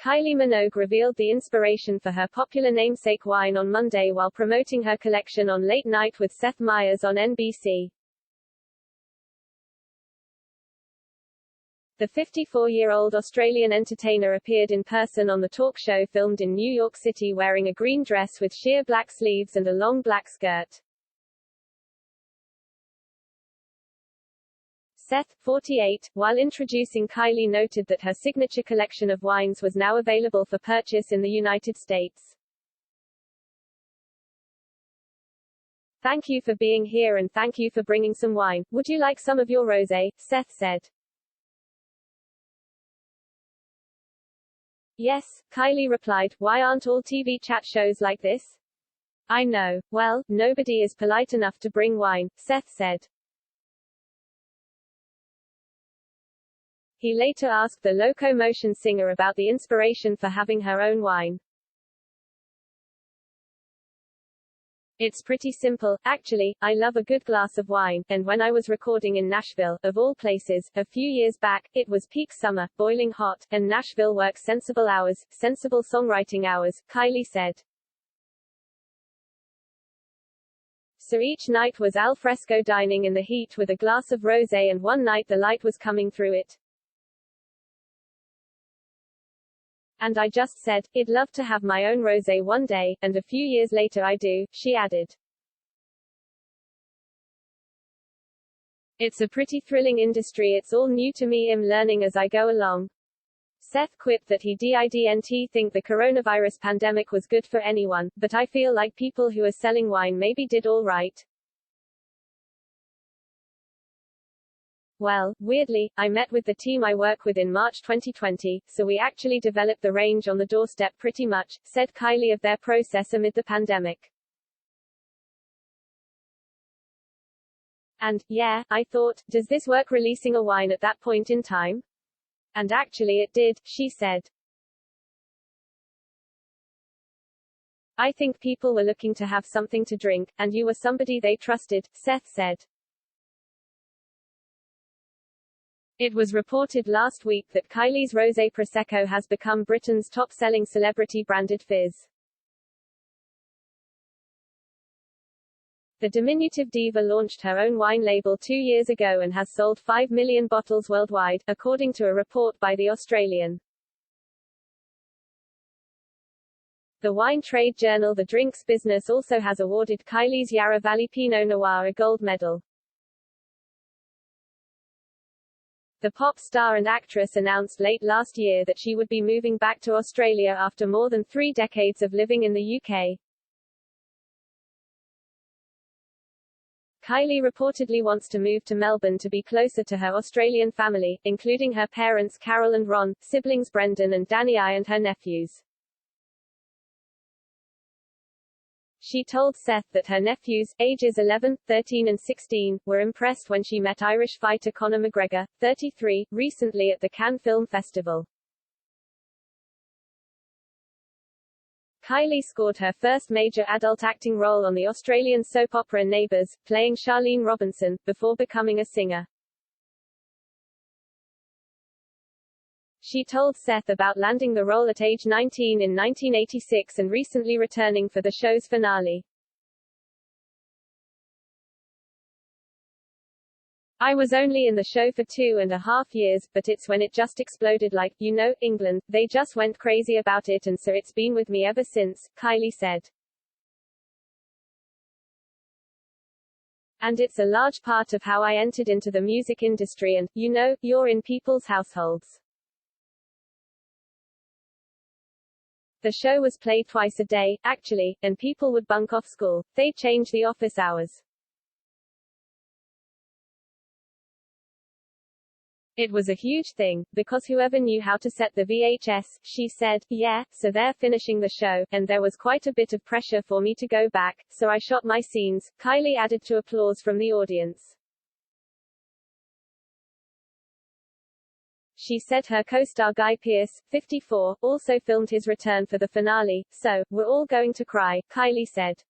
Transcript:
Kylie Minogue revealed the inspiration for her popular namesake wine on Monday while promoting her collection on Late Night with Seth Meyers on NBC. The 54-year-old Australian entertainer appeared in person on the talk show filmed in New York City wearing a green dress with sheer black sleeves and a long black skirt. Seth, 48, while introducing Kylie, noted that her signature collection of wines was now available for purchase in the United States. "Thank you for being here and thank you for bringing some wine. Would you like some of your rosé?" Seth said. "Yes," Kylie replied, "why aren't all TV chat shows like this?" "I know. Well, nobody is polite enough to bring wine," Seth said. He later asked the Locomotion singer about the inspiration for having her own wine. "It's pretty simple, actually. I love a good glass of wine, and when I was recording in Nashville, of all places, a few years back, it was peak summer, boiling hot, and Nashville works sensible hours, sensible songwriting hours," Kylie said. "So each night was al fresco dining in the heat with a glass of rosé, and one night the light was coming through it. And I just said, I'd love to have my own rosé one day, and a few years later I do," she added. "It's a pretty thrilling industry. It's all new to me. I'm learning as I go along." Seth quipped that he didn't think the coronavirus pandemic was good for anyone, but I feel like people who are selling wine maybe did all right. "Well, weirdly, I met with the team I work with in March 2020, so we actually developed the range on the doorstep pretty much," said Kylie of their process amid the pandemic. "And, yeah, I thought, does this work releasing a wine at that point in time? And actually it did," she said. "I think people were looking to have something to drink, and you were somebody they trusted," Seth said. It was reported last week that Kylie's Rosé Prosecco has become Britain's top-selling celebrity-branded fizz. The diminutive diva launched her own wine label 2 years ago and has sold 5 million bottles worldwide, according to a report by The Australian. The wine trade journal The Drinks Business also has awarded Kylie's Yarra Valley Pinot Noir a gold medal. The pop star and actress announced late last year that she would be moving back to Australia after more than 3 decades of living in the UK. Kylie reportedly wants to move to Melbourne to be closer to her Australian family, including her parents Carol and Ron, siblings Brendan and Danny I, and her nephews. She told Seth that her nephews, ages 11, 13 and 16, were impressed when she met Irish fighter Conor McGregor, 33, recently at the Cannes Film Festival. Kylie scored her first major adult acting role on the Australian soap opera Neighbours, playing Charlene Robinson, before becoming a singer. She told Seth about landing the role at age 19 in 1986 and recently returning for the show's finale. "I was only in the show for 2.5 years, but it's when it just exploded like, you know, England, they just went crazy about it and so it's been with me ever since," Kylie said. "And it's a large part of how I entered into the music industry and, you know, you're in people's households. The show was played twice a day, actually, and people would bunk off school. They'd change the office hours. It was a huge thing, because whoever knew how to set the VHS," she said. "Yeah, so they're finishing the show, and there was quite a bit of pressure for me to go back, so I shot my scenes," Kylie added to applause from the audience. She said her co-star Guy Pearce, 54, also filmed his return for the finale, "So, we're all going to cry," Kylie said.